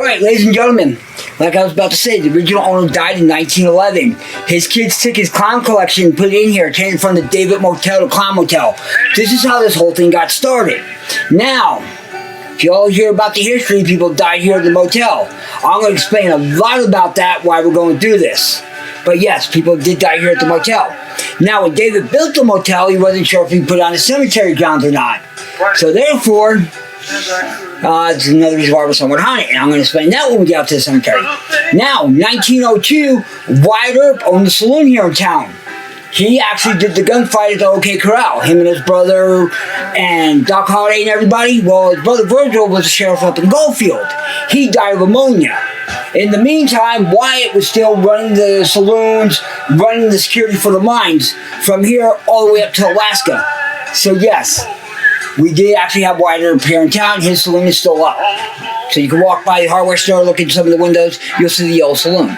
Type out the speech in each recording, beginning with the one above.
right, ladies and gentlemen, like I was about to say, the original owner died in 1911. His kids took his clown collection and put it in here, changed from the David Motel to Clown Motel. This is how this whole thing got started. Now, if you all hear about the history, people died here at the motel. I'm going to explain a lot about that, why we're going to do this. But yes, people did die here at the motel. Now, when David built the motel, he wasn't sure if he put on a cemetery grounds or not. So therefore, it's another reason why we're somewhat haunted. And I'm going to explain that when we get out to the cemetery. Now, 1902, Wyatt Earp owned the saloon here in town. He actually did the gunfight at the OK Corral. Him and his brother and Doc Holliday and everybody. Well, his brother Virgil was a sheriff up in Goldfield. He died of pneumonia. In the meantime, Wyatt was still running the saloons, running the security for the mines from here all the way up to Alaska. So yes, we did actually have Wyatt Earp here in town. His saloon is still up. So you can walk by the hardware store, look into some of the windows, you'll see the yellow saloon.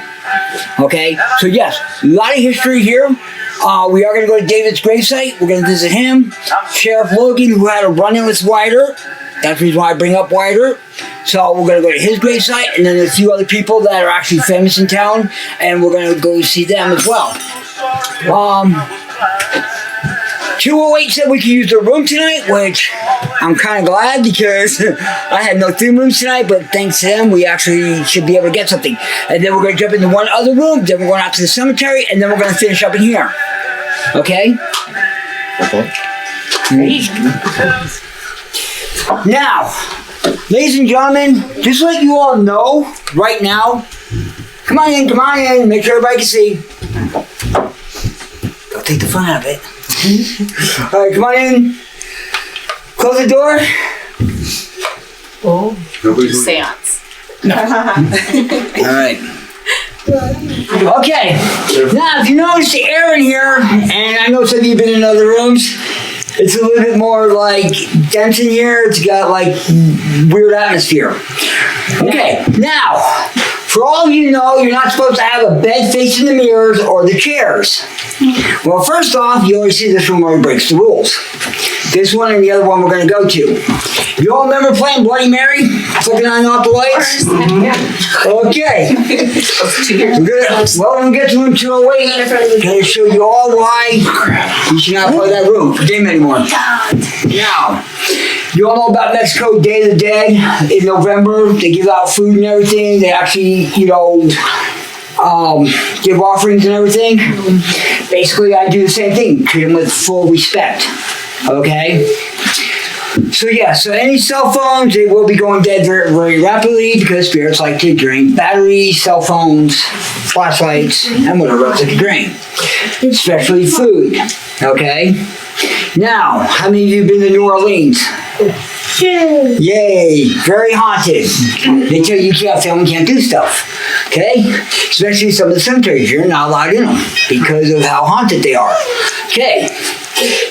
Okay, so yes, a lot of history here. We are going to go to David's gravesite. We're going to visit him. Sheriff Logan, who had a run-in with Wyatt Earp. That's the reason why I bring up Wyatt Earp. So we're going to go to his gravesite, and then a few other people that are actually famous in town, and we're going to go see them as well. 208 said we could use their room tonight, which I'm kind of glad because I had no theme rooms tonight, but thanks to them, we actually should be able to get something. And then we're going to jump into one other room, then we're going out to the cemetery, and then we're going to finish up in here. Okay? Okay. Now, ladies and gentlemen, just to let you all know right now, come on in, make sure everybody can see. Don't take the fun out of it. Alright, come on in. Close the door. Oh, seance. No. Alright. Okay. Now, if you notice the air in here, and I know some of you have been in other rooms, it's a little bit more like dense in here. It's got like weird atmosphere. Okay, now, for all of you know, you're not supposed to have a bed facing the mirrors or the chairs. Well, first off, you always see this room already breaks the rules. This one and the other one we're going to go to. You all remember playing Bloody Mary? Flicking on off the lights? Okay. When we get to room 208, I'm going to show you all why you should not play that room for game anymore. Now, you all know about Mexico Day of the Dead in November. They give out food and everything. They actually, give offerings and everything. Basically, I do the same thing. Treat them with full respect. Okay? So yeah, so any cell phones, they will be going dead very, very rapidly because spirits like to drain batteries, cell phones, flashlights, and whatever else they can drain. Especially food. Okay? Now, how many of you have been to New Orleans? Yay! Very haunted. They tell you can't film and can't do stuff. Okay? Especially some of the cemeteries. You're not allowed in them because of how haunted they are. Okay.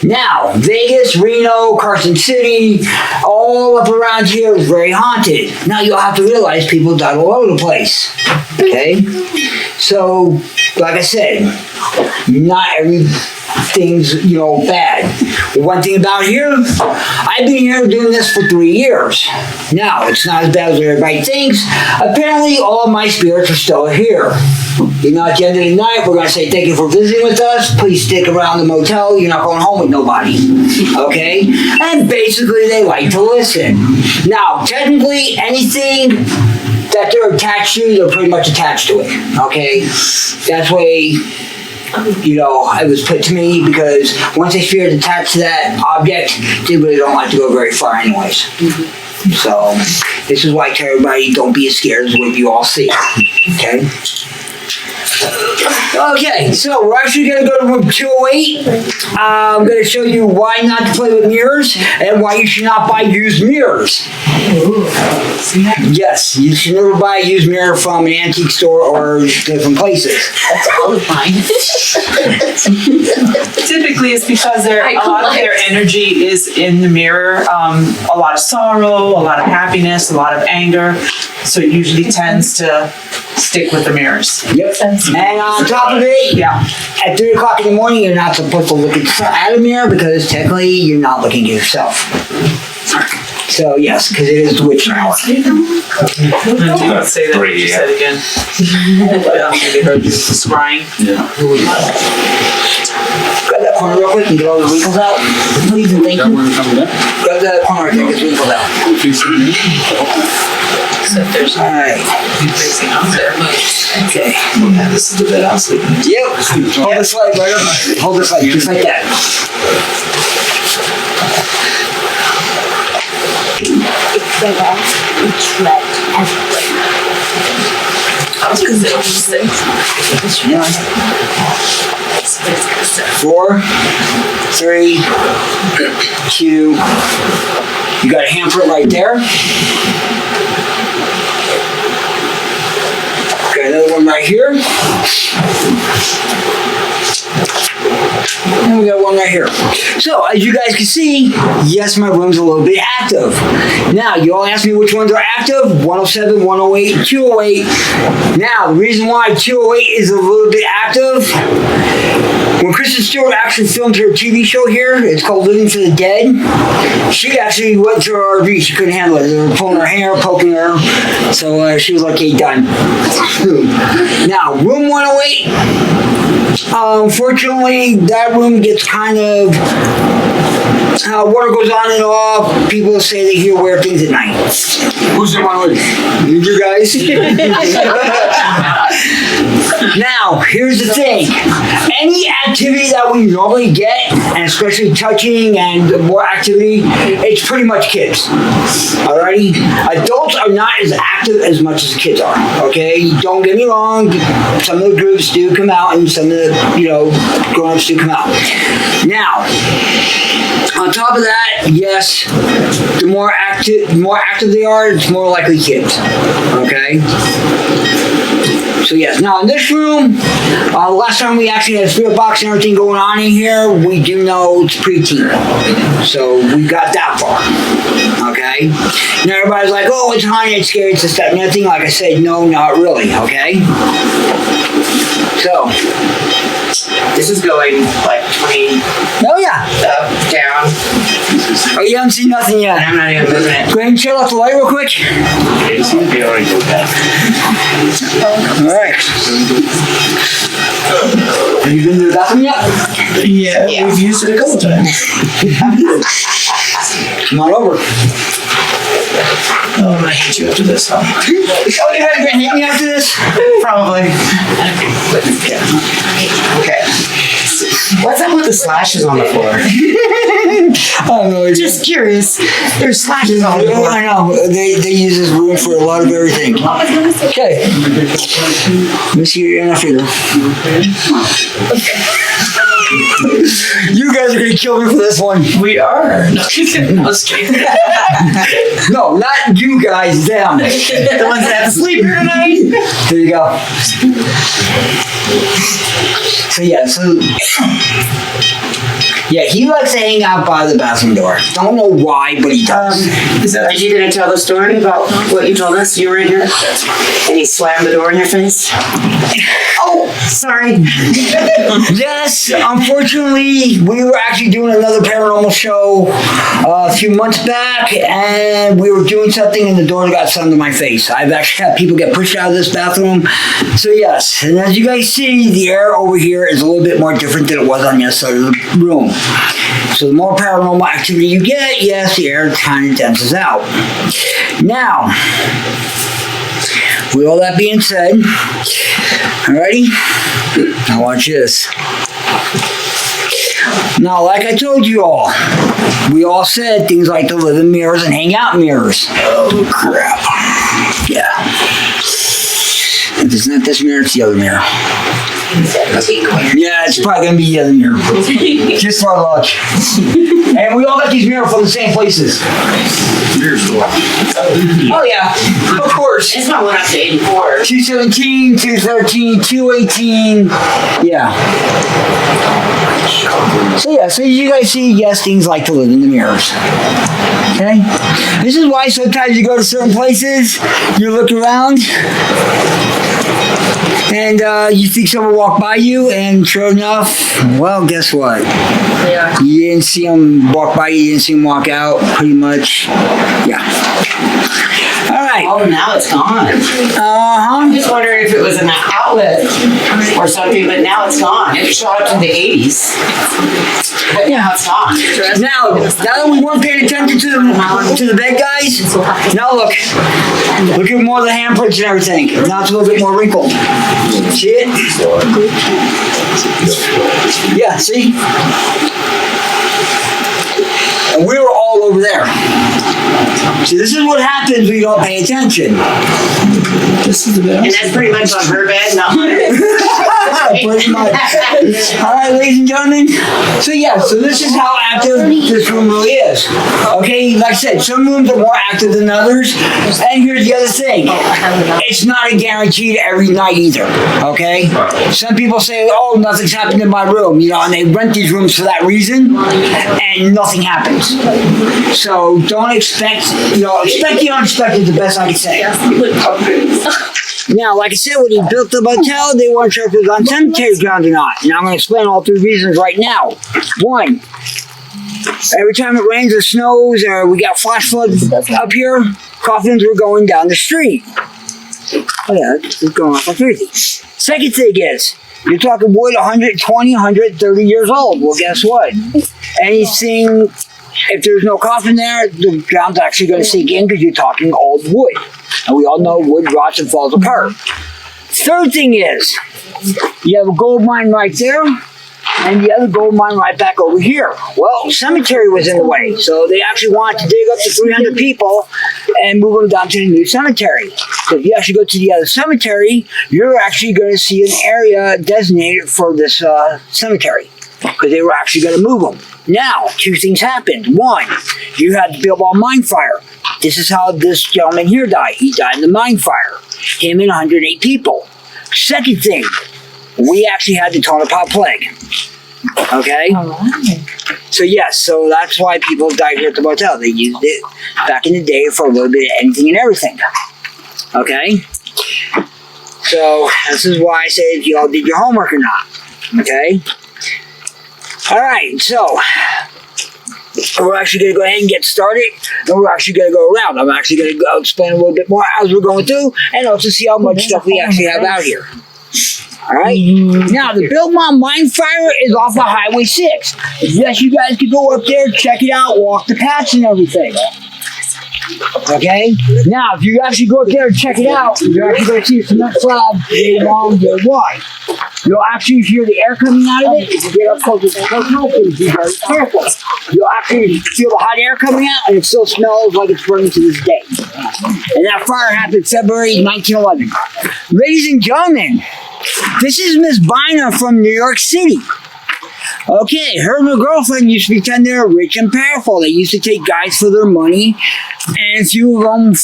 Now, Vegas, Reno, Carson City, all up around here is very haunted. Now, you'll have to realize people died all over the place. Okay? So, like I said, not everything's, bad. One thing about here, I've been here doing this for 3 years. Now, it's not as bad as everybody thinks. Apparently, all of my spirits are still here. At the end of the night, we're going to say thank you for visiting with us. Please stick around the motel. You're not going home with nobody. Okay? And basically, they like to listen. Now, technically, anything that they're attached to, they're pretty much attached to it. Okay? That's the way, it was put to me because once they feel attached to that object, they really don't like to go very far anyways. So, this is why I tell everybody, don't be as scared as what you all see. Okay? Okay, so we're actually going to go to room 208. I'm going to show you why not to play with mirrors and why you should not buy used mirrors. Yes, you should never buy a used mirror from an antique store or different places. That's qualifying. Typically, it's because a lot of their energy is in the mirror. A lot of sorrow, a lot of happiness, a lot of anger. So it usually tends to stick with the mirrors. Yep. And on top of it, at 3 o'clock in the morning, you're not supposed to look at a mirror because technically you're not looking at yourself. So yes, because it is the witching hour. Do not say that. You said again. I don't think they heard you. Scrying. Grab that corner real quick and get all the wrinkles out. Please and thank you. Grab that corner right there and get the wrinkles out. So there's Alright. everything out there. Okay. Yeah, this is the bed I'll sleep in. Yep. Hold this light, brother. Hold this light, just like that. I was gonna say 6. 4, 3, 2. You got a handprint right there. Got another one right here. And we got one right here. So, as you guys can see, yes, my room's a little bit active. Now, you all asked me which ones are active. 107, 108, 208. Now, the reason why 208 is a little bit active, when Kristen Stewart actually filmed her TV show here, it's called Living for the Dead, she actually went to her RV. She couldn't handle it. They were pulling her hair, poking her. So, she was like, hey, done. Now, room 108, unfortunately, that room gets kind of, water goes on and off. People say they hear weird things at night. Who's in 108? You guys? Now, here's the thing. Any activity that we normally get, and especially touching and more activity, it's pretty much kids. Alrighty? Adults are not as active as much as kids are. Okay? Don't get me wrong. Some of the groups do come out, and some of the, grown-ups do come out. Now, on top of that, yes, the more active they are, it's more likely kids. Okay? So yes, now in this room, last time we actually had a spirit box and everything going on in here, we do know it's preteen. So we got that far. Okay? Now everybody's like, oh, it's haunted, it's scary, it's this, that, and everything. Like I said, no, not really. Okay? So. This is going like 20 Oh yeah. up, down. Oh, you haven't seen nothing yet. And I'm not even moving it. Go ahead and chill off the light real quick. Alright. Have you been to the bathroom yet? Yeah, we've used it a couple times. Come on over. Oh, I hate you after this, huh? Oh, you haven't been hitting me after this? Probably. Okay. What's up with the slashes on the floor? I don't know. Just curious. There's slashes on the Yeah, floor. I know. They use this room for a lot of everything. Okay. Let me see your enough here. You guys are gonna kill me for this one. We are. No, just kidding. No, not you guys, them. The ones that have to sleep here tonight. There you go. So yeah, he likes to hang out by the bathroom door. Don't know why, but he does. Are you going to tell the story about what you told us? You were in here and he slammed the door in your face? Oh, sorry. Yes, unfortunately, we were actually doing another paranormal show a few months back, and we were doing something, and the door got slammed in my face. I've actually had people get pushed out of this bathroom. So yes, and as you guys see, the air over here is a little bit more different than it was on the other side of the room. So the more paranormal activity you get, yes, the air kind of denses out. Now, with all that being said, alrighty, I want you this. Now, like I told you all, we all said things like to live in mirrors and hang out in mirrors. Oh, crap. Yeah. If it's not this mirror, it's the other mirror. Yeah, it's probably going to be the other mirror. Just for our luck. And we all got these mirrors from the same places. Oh, yeah. Of course. It's not one up to 84. 217, 213, 218. Yeah. So you guys see, yes, things like to live in the mirrors. Okay? This is why sometimes you go to certain places, you look around, and you think someone walked by you, and sure enough, well, guess what? Yeah. You didn't see them walk by, you didn't see them walk out, pretty much. Yeah. All right. Oh, now it's gone. I'm just wondering if it was an outlet or something, but now it's gone. It shot up to the 80s. But now it's gone. Now that we weren't paying attention to the bed, guys, now look at more of the handprints and everything. Now it's a little bit more wrinkled. See it? Yeah, see? And we were all over there. See, this is what happens when you don't pay attention. This is the best. And that's pretty much on her bed, not mine. Pretty much. All right, ladies and gentlemen. So this is how active this room really is. Okay, like I said, some rooms are more active than others. And here's the other thing. It's not a guarantee every night either. Okay? Some people say, oh, nothing's happened in my room, and they rent these rooms for that reason, and nothing happens. So don't expect the unexpected is the best I can say. Now, like I said, when he built the motel, they weren't sure if it was on cemetery ground or not. And I'm going to explain all 3 reasons right now. 1, every time it rains or snows or we got flash floods up here, coffins were going down the street. Oh yeah, it's going off like crazy. Second thing is, you're talking wood 120, 130 years old. Well, guess what? Anything, if there's no coffin there, the ground's actually going to sink in because you're talking old wood. And we all know wood rots and falls apart. Third thing is, you have a gold mine right there, and the other gold mine right back over here. Well, cemetery was in the way, so they actually wanted to dig up to 300 people and move them down to the new cemetery. So if you actually go to the other cemetery, you're actually going to see an area designated for this cemetery, because they were actually going to move them. Now, 2 things happened. 1, you had the Bilbao mine fire. This is how this gentleman here died. He died in the mine fire. Him and 108 people. Second thing, we actually had the Tonopah plague. Okay? So yes, so that's why people died here at the motel. They used it back in the day for a little bit of anything and everything. Okay? So this is why I say if you all did your homework or not. Okay? Alright, so we're actually going to go ahead and get started, and we're actually going to go around. I'm actually going to go explain a little bit more as we're going through, and also see how much stuff we actually have out here. Alright? Now, the Bilbao mine fire is off of Highway 6. Yes, you guys can go up there, check it out, walk the paths and everything. Okay? Now, if you actually go up there and check it out, you're actually going to see a cement slab very long, very wide. You'll actually hear the air coming out of it. If you get up close to the smoke, please be very careful. You'll actually feel the hot air coming out, and it still smells like it's burning to this day. And that fire happened February 1911. Ladies and gentlemen, this is Miss Bina from New York City. Okay, her and her girlfriend used to pretend they were rich and powerful. They used to take guys for their money, and a few of them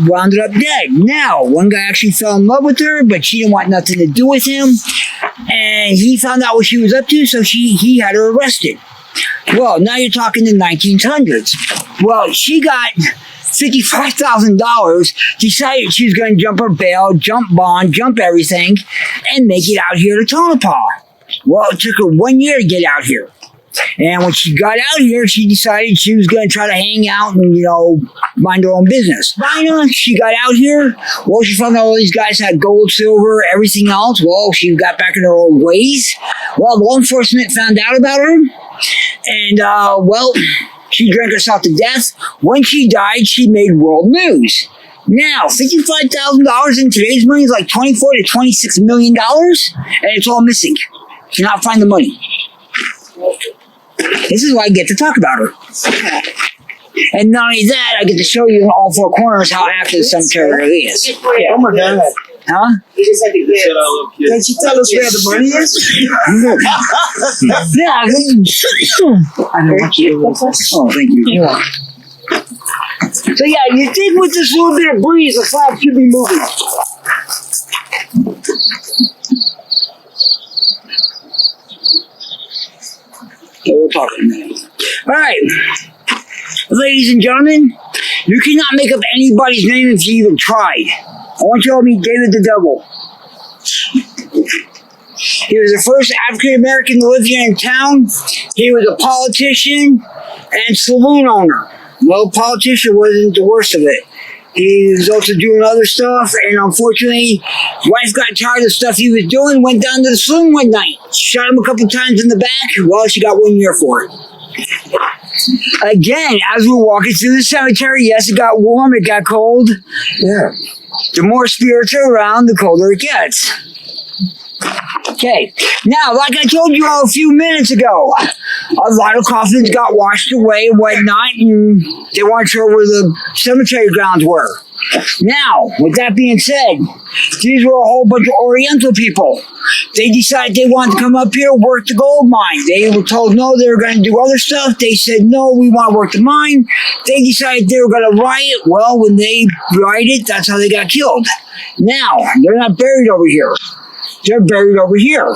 wound up dead. Now, one guy actually fell in love with her, but she didn't want nothing to do with him, and he found out what she was up to, so he had her arrested. Well, now you're talking the 1900s. Well, she got $55,000, decided she was going to jump her bail, jump bond, jump everything, and make it out here to Tonopah. Well, it took her 1 year to get out here. And when she got out here, she decided she was going to try to hang out and, mind her own business. Finally, she got out here. Well, she found out all these guys had gold, silver, everything else. Well, she got back in her old ways. Well, law enforcement found out about her. And, she drank herself to death. When she died, she made world news. Now, $55,000 in today's money is like $24 to $26 million, and it's all missing. Cannot find the money. This is why I get to talk about her. And not only that, I get to show you in all 4 corners how active the cemetery really is. Oh my God. Huh? Can you tell us where the money is? Yeah. I know what you do. Oh, thank you. So yeah, you think with this little bit of breeze, the slab should be moving. So we'll talk in a minute. All right. Ladies and gentlemen, you cannot make up anybody's name if you even tried. I want you all to meet David the Devil. He was the first African American to live here in town. He was a politician and saloon owner. Well, politician wasn't the worst of it. He was also doing other stuff, and unfortunately, wife got tired of the stuff he was doing, went down to the saloon one night, shot him a couple times in the back. Well, she got 1 year for it. Again, as we're walking through the cemetery, yes, it got warm, it got cold. Yeah. The more spirits are around, the colder it gets. Okay, now, like I told you all a few minutes ago, a lot of coffins got washed away and whatnot, and they weren't sure where the cemetery grounds were. Now, with that being said, these were a whole bunch of Oriental people. They decided they wanted to come up here, work the gold mine. They were told no, they were going to do other stuff. They said, no, we want to work the mine. They decided they were going to riot. Well, when they rioted, that's how they got killed. Now, they're not buried over here. They're buried over here.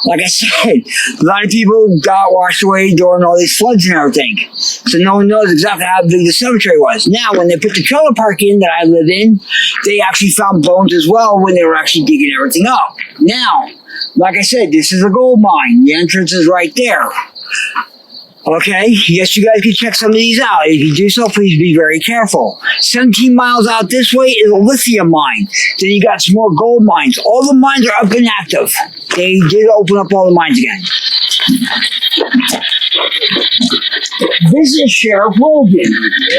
Like I said, a lot of people got washed away during all these floods and everything. So no one knows exactly how big the cemetery was. Now, when they put the trailer park in that I live in, they actually found bones as well when they were actually digging everything up. Now, like I said, this is a gold mine. The entrance is right there. Okay, yes, you guys can check some of these out. If you do so, please be very careful. 17 miles out this way is a lithium mine. Then you got some more gold mines. All the mines are up and active. They did open up all the mines again. This is Sheriff Logan.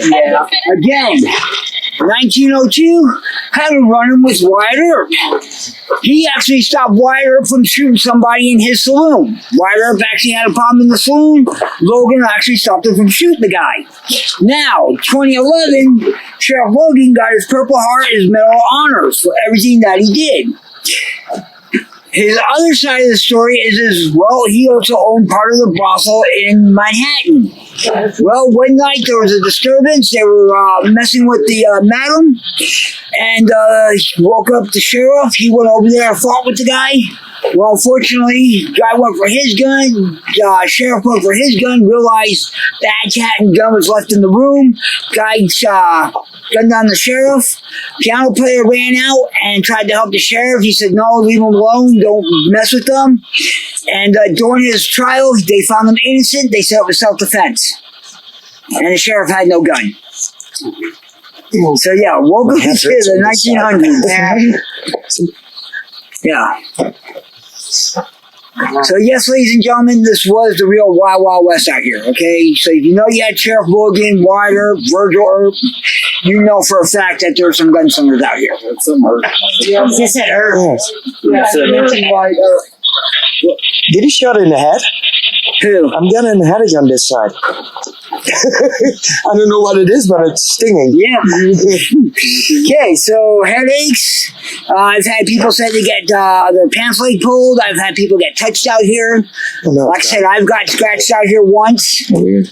Yeah. Again, 1902, had a run-in with Wyatt Earp. He actually stopped Wyatt Earp from shooting somebody in his saloon. Wyatt Earp actually had a problem in the saloon. Logan actually stopped him from shooting the guy. Now, 2011, Sheriff Logan got his Purple Heart, his Medal of Honors for everything that he did. His other side of the story is, well, he also owned part of the brothel in Manhattan. Well, one night there was a disturbance. They were messing with the madam, and he woke up the sheriff. He went over there and fought with the guy. Well, unfortunately, guy went for his gun. Sheriff went for his gun, realized that cat and gun was left in the room. Guy gunned down the sheriff. Piano player ran out and tried to help the sheriff. He said, no, leave him alone. Don't mess with them. And during his trial, they found him innocent. They said it was self-defense. And the sheriff had no gun. So, yeah, welcome to the 1900s. Yeah. So, yes, ladies and gentlemen, this was the real Wild Wild West out here, okay? So, if you know you had Sheriff Logan, Wyatt Earp, Virgil Earp, you know for a fact that there are some gunslingers out here. You said Earp. Yes, I mentioned Wyatt Earp. Did he shot in the head? Who? I'm getting a headache on this side. I don't know what it is, but it's stinging. Yeah. Okay, so headaches. I've had people say they get their pants leg pulled. I've had people get touched out here. Oh, no, like I said, I've got scratched out here once. Weird.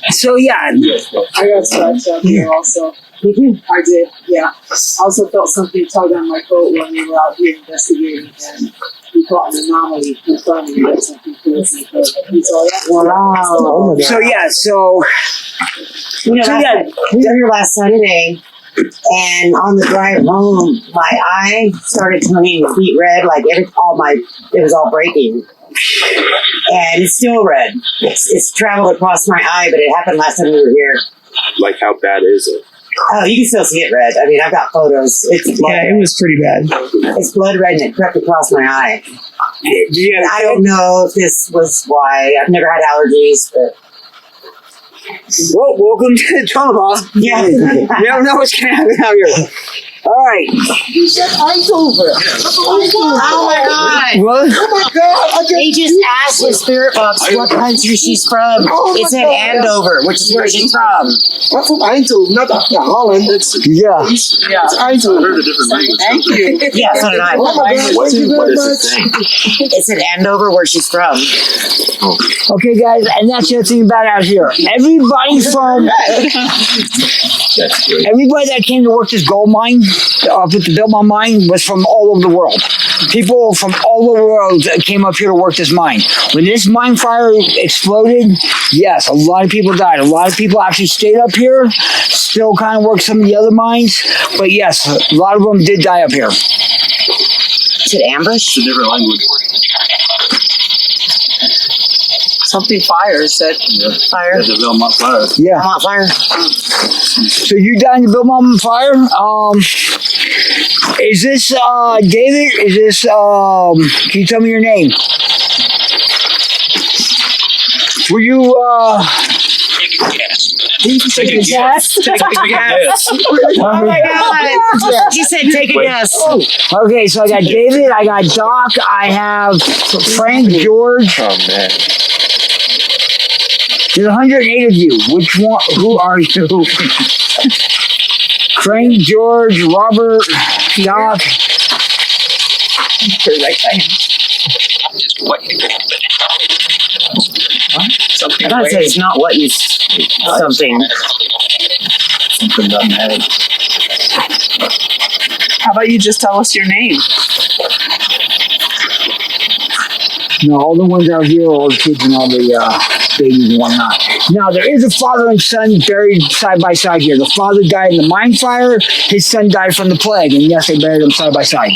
So, yeah. I got scratched out here also. I did, yeah. I also felt something tug on my coat when we were out here investigating, and we caught an anomaly confirming that something was in my coat. You saw that? Wow. Oh my God. So, yeah, so... You know, So, yeah. we were here last Sunday, and on the drive home, my eye started turning beet red, like it was all breaking. And it's still red. It's traveled across my eye, but it happened last time we were here. Like, how bad is it? Oh, you can still see it red. I mean, I've got photos. It's blood Yeah, red. it was pretty bad. It's blood red, and it crept across my eye. Yeah, I don't know if this was why. I've never had allergies, but well, welcome to Tonopah. yeah. You never know what's going to happen out here. All right. Oh my God. What? They just asked the spirit box what country she's from. It said Andover, which is where she's from. I'm from Eindhoven, not Holland. It's Yeah. Eindhoven. Heard a different language. Thank you. Yeah, so did I. Oh my God, thank you What very does it much. say? It said Andover, where she's from. Okay, guys, and that's the other thing about out here. Everybody that came to work this gold mine, with the Biltmont mine, was from all over the world. People from all over the world came up here to work this mine. When this mine fire exploded, yes, a lot of people died. A lot of people actually stayed up here, still kind of worked some of the other mines. But yes, a lot of them did die up here. Is it ambush? It's a different language. Something fire said. Fire. The Belmont fire. Yeah. I'm on fire. So you died in the Belmont fire? Is this David? Is this can you tell me your name? Were you Take a guess. Take a guess. Oh my God. She said take a guess. okay, so I got David, I got Doc, I have Frank, George. Oh man. There's 108 of you. Which one? Who are you? Frank, George, Robert, Doc. I gotta say it's not what you something. Something done head. How about you just tell us your name? No, all the ones out here are all the kids and all the babies and whatnot. Now, there is a father and son buried side by side here. The father died in the mine fire. His son died from the plague. And yes, they buried them side by side.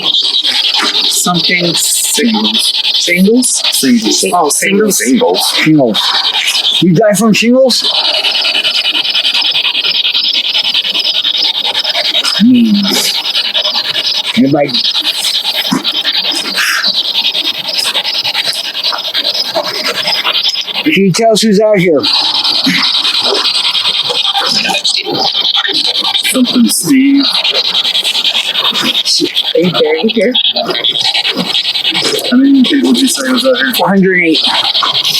Something Singles. singles? Singles. Oh, singles. Singles. Shingles. You died from shingles? Everybody. Can you tell us who's out here? Something Steve. Are you buried here? How many people did you say was out here? 408.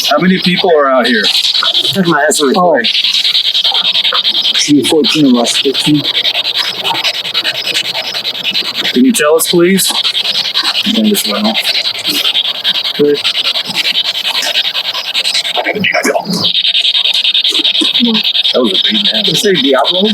How many people are out here? Took my husband. Oh. See, 14 of us. 15. Can you tell us, please? And this went off. That was a big man. Did you say Diablo?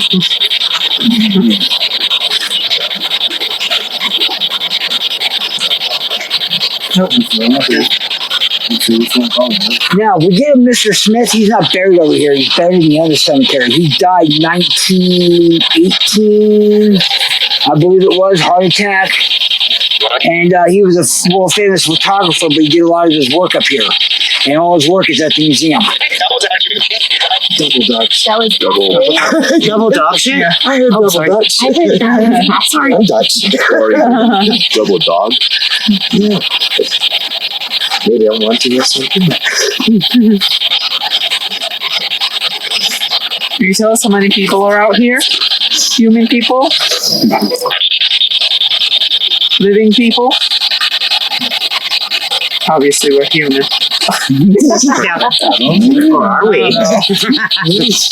Now, we get Mr. Smith. He's not buried over here. He's buried in the other cemetery. He died 1918, I believe it was, heart attack. And he was a world famous photographer, but he did a lot of his work up here. And all his work is at the museum. Double Dutch. That was Double dog shit? I heard double sorry. Dutch. I heard that. Sorry. I'm Dutch. Sorry. Double dog. Yeah. Maybe I'm wanting or something. Can you tell us how many people are out here? Human people? Living people? Obviously, we're human. Yeah. Or are we? I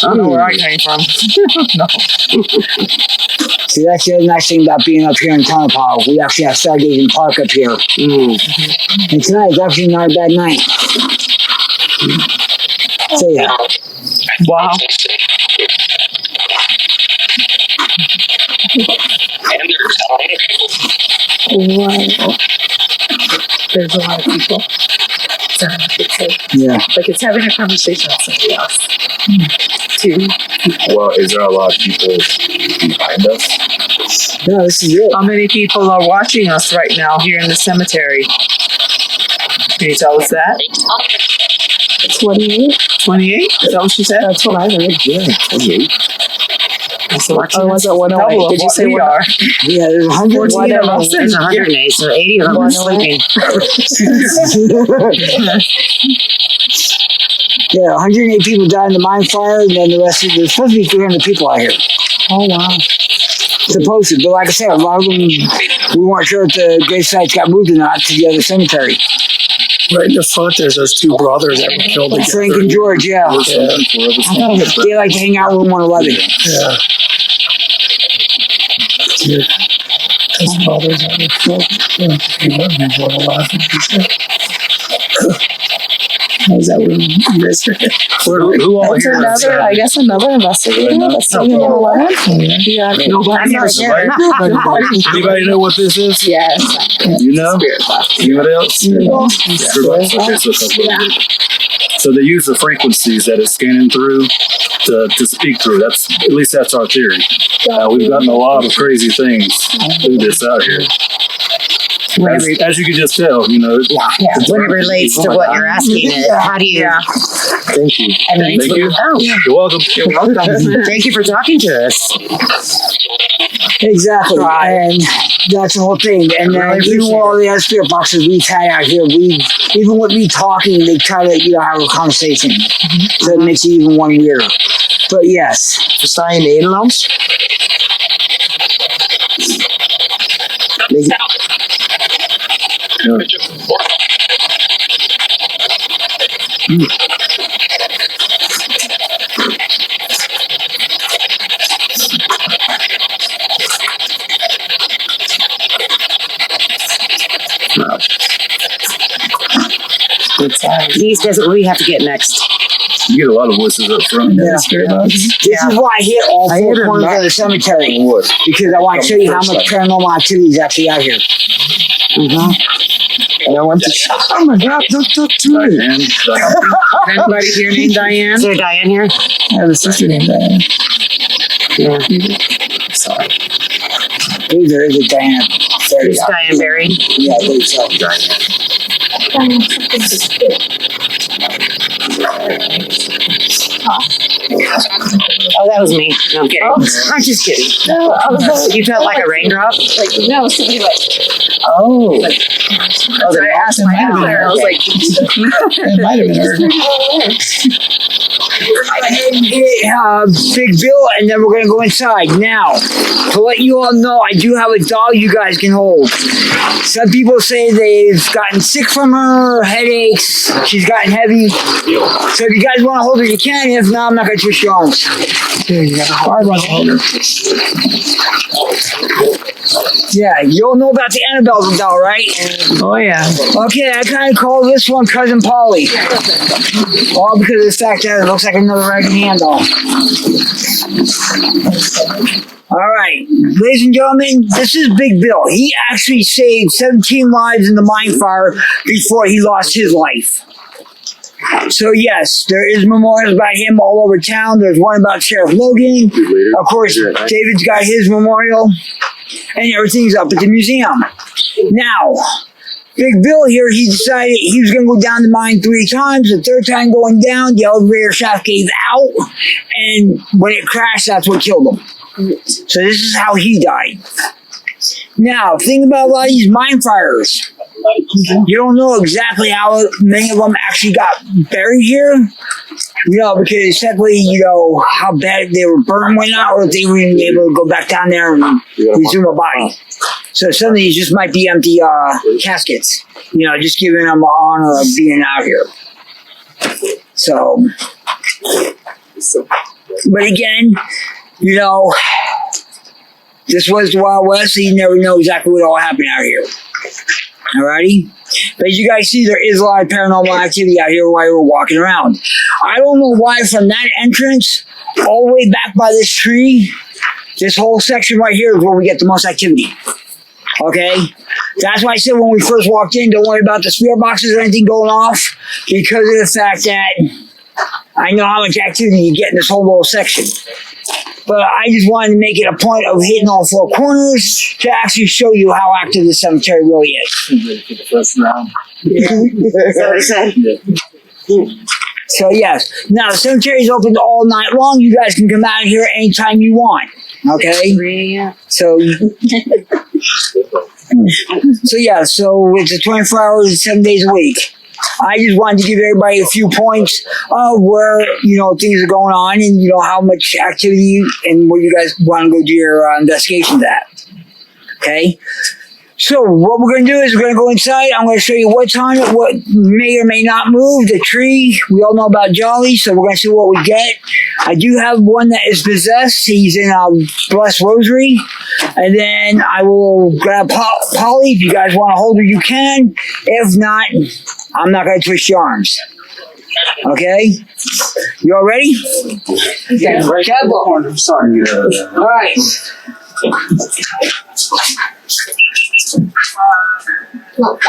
don't know where I came from. No. See, that's the other nice thing about being up here in Tonopah. We actually have stargazing park up here. Mm. And tonight is actually not a bad night. So yeah. Wow. Wow. There's a lot of people. So I should say. Yeah. Like it's having a conversation with somebody else. Too. Well, is there a lot of people behind us? No, this is it. How many people are watching us right now here in the cemetery? Can you tell us that? 28? 28? Is that what she said? That's what I heard. Yeah, 28. That's what Or was it 108? double of Did you what say we 108? are. Yeah, there's 114 of us. There's 108, so 80 of them are sleeping. Yeah, 108 people died in the mine fire, and then the rest of there's supposed to be 300 people out here. Oh, wow. Supposed to, but like I said, a lot of them, we weren't sure if the grave sites got moved or not to the other cemetery. Right in the front, there's those two brothers that were killed together. Frank and George, yeah. Yeah. They like to hang out in room 111. Yeah. His brothers that were killed. Yeah. He wasn't one alive. Knows that we visited. Who all It's here? another, I guess, another investigator that's sitting in the lab. Yeah, I've never seen it. Anybody know what this is? yes. You know? Anybody else? Everybody? Okay, so that's what it is. So they use the frequencies that it's scanning through to speak through. At least that's our theory. We've gotten a lot of crazy things through this out here. As you can just tell, you know. Yeah. When it relates to what you're asking, how do you? Thank you. Thank you. Oh, You're welcome. you're welcome. Thank you for talking to us. Exactly. And that's the whole thing. And Really even with all the other spirit boxes we've had out here, even with me talking, they try to, have a conversation. So it makes it even one weirder. But yes. Versta je Nederlands? These guys, what do we have to get next? You get a lot of voices up front. Yeah. This is why I hit all four corners of the cemetery. Because I want to show you how much paranormal activity is actually out here. And I went to, oh my God, don't talk to me. Anybody here named Diane? Is there Diane here? I have a sister named Diane. Yeah. Sorry. Ooh, there is a Diana. Is Diane buried? Yeah, I believe so. Oh, that was me. No, I'm kidding. I'm just kidding. No, I was like, You felt like a raindrop? like, no, somebody like, Oh. so I asked my mother, I was like, It might have been her. Big Bill, and then we're going to go inside. Now, to let you all know, I do have a doll you guys can hold. Some people say they've gotten sick from her, headaches, she's gotten heavy. So if you guys want to hold her, you can. If not, I'm not going to twist your arms. Here, you got a Barb on the holder. Yeah, you'll know about the Annabelle doll, right? oh yeah. Okay, I kind of call this one Cousin Polly. All because of the fact that it looks like another Raggedy Ann doll. All right, ladies and gentlemen, this is Big Bill. He actually saved 17 lives in the mine fire before he lost his life. So yes, there is memorials about him all over town. There's one about Sheriff Logan. Of course, David's got his memorial, and everything's up at the museum. Now, Big Bill here, he decided he was going to go down the mine 3 times. The third time going down, the elevator shaft gave out, and when it crashed, that's what killed him. So this is how he died. Now, think about a lot of these mine fires. You don't know exactly how many of them actually got buried here. Because technically, how bad they were burned and whatnot, or if they were even able to go back down there and resume a body. So some of these just might be empty caskets. Just giving them the honor of being out here. So, but again, this was the Wild West, so you never know exactly what all happened out here. Alrighty? But as you guys see, there is a lot of paranormal activity out here while we're walking around. I don't know why from that entrance all the way back by this tree, this whole section right here is where we get the most activity. Okay? That's why I said when we first walked in, don't worry about the spirit boxes or anything going off, because of the fact that I know how much activity you get in this whole little section. But I just wanted to make it a point of hitting all 4 corners to actually show you how active the cemetery really is. First round. So yes, now the cemetery is open all night long. You guys can come out here anytime you want. Okay. So it's a 24 hours, 7 days a week. I just wanted to give everybody a few points of where, things are going on and, how much activity and where you guys want to go do your investigations at. Okay? So what we're going to do is we're going to go inside. I'm going to show you what's on it, what may or may not move. The tree, we all know about Jolly, so we're going to see what we get. I do have one that is possessed. He's in a blessed rosary. And then I will grab Polly. If you guys want to hold her, you can. If not, I'm not going to twist your arms. Okay? You all ready? Careful. Sorry. All right.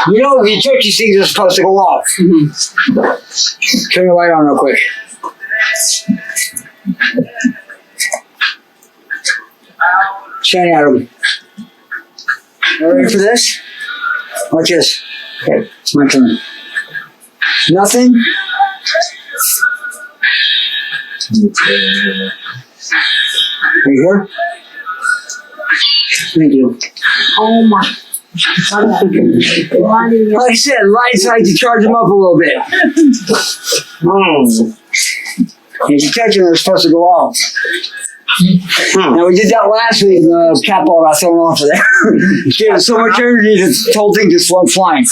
You know, your churchy things are supposed to go off. Turn the light on real quick. Shine at him. You ready for this? Watch this. Okay, it's my turn. Nothing? Are you here? Thank you. Oh my. Like I said, lights like to charge them up a little bit. If you touch them, they're supposed to go off. Now we did that last week, and the cat ball got thrown off of there. Gave it so much energy, the whole thing just went flying.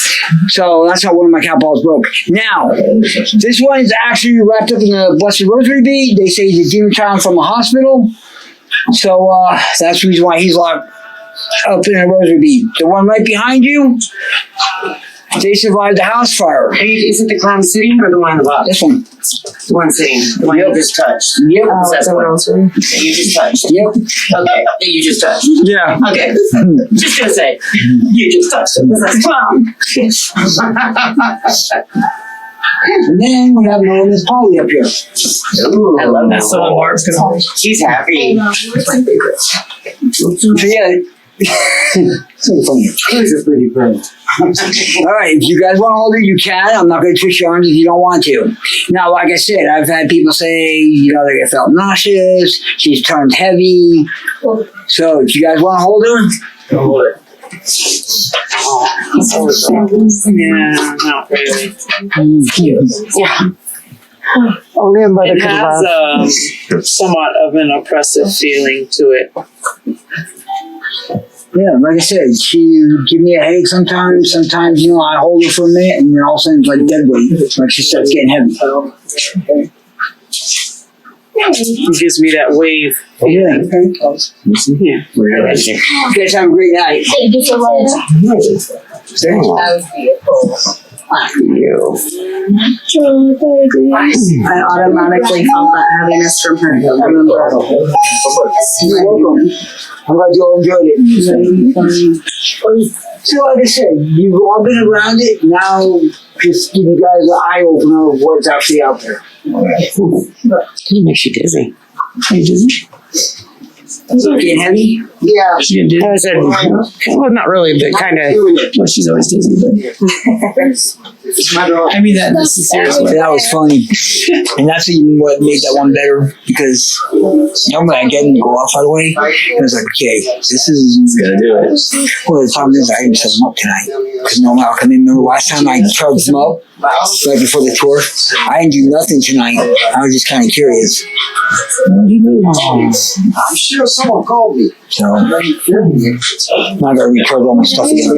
So that's how one of my cat balls broke. Now, this one is actually wrapped up in a Blessed Rosary bead. They say he's a demon child from a hospital. So that's the reason why he's locked up in a rosary bead. The one right behind you, they survived the house fire. Is it the clown sitting or the one in the box? This one. The one sitting. The one you just touched. Yep. That's the one that you just touched. Yep. Okay. That you just touched. Yeah. Okay. Just gonna say, you just touched it. That's a clown. And then we have another Miss Polly up here. Ooh, I love that. That's the one Barb's gonna. She's happy. So yeah. So funny. She's a pretty girl. Alright, if you guys want to hold her, you can. I'm not going to twist your arms if you don't want to. Now, like I said, I've had people say, you know, they felt nauseous, she's turned heavy. So, if you guys want to hold her, Hold it. Yeah, not really. Yeah. Only a mother It could has love. somewhat of an oppressive feeling to it. yeah, like I said, she give me a headache sometimes. Sometimes, you know, I hold her for a minute and then all of a sudden it's like dead weight. Like she starts getting heavy. It gives me that wave. Yeah. Yeah. You guys have a great night. I automatically felt that heaviness from her. I remember. You're welcome. I'm glad you all enjoyed it. So like I said, you've all been around it. Now just give you guys an eye opener of what's actually out there. It makes you dizzy. Are you dizzy? Getting heavy? Yeah. I said, well, not really, but kind of. Well, she's always dizzy, but. I mean that in a serious way. That was funny. And that's even what made that one better because normally I get them to go off right away. And I was like, okay, this is Gonna do it. well, the problem is I didn't set them up tonight. Because normally I'll come in. Remember last time I charged them up right before the tour? I didn't do nothing tonight. I was just kind of curious. I'm sure someone called me. So now I gotta recharge all my stuff again.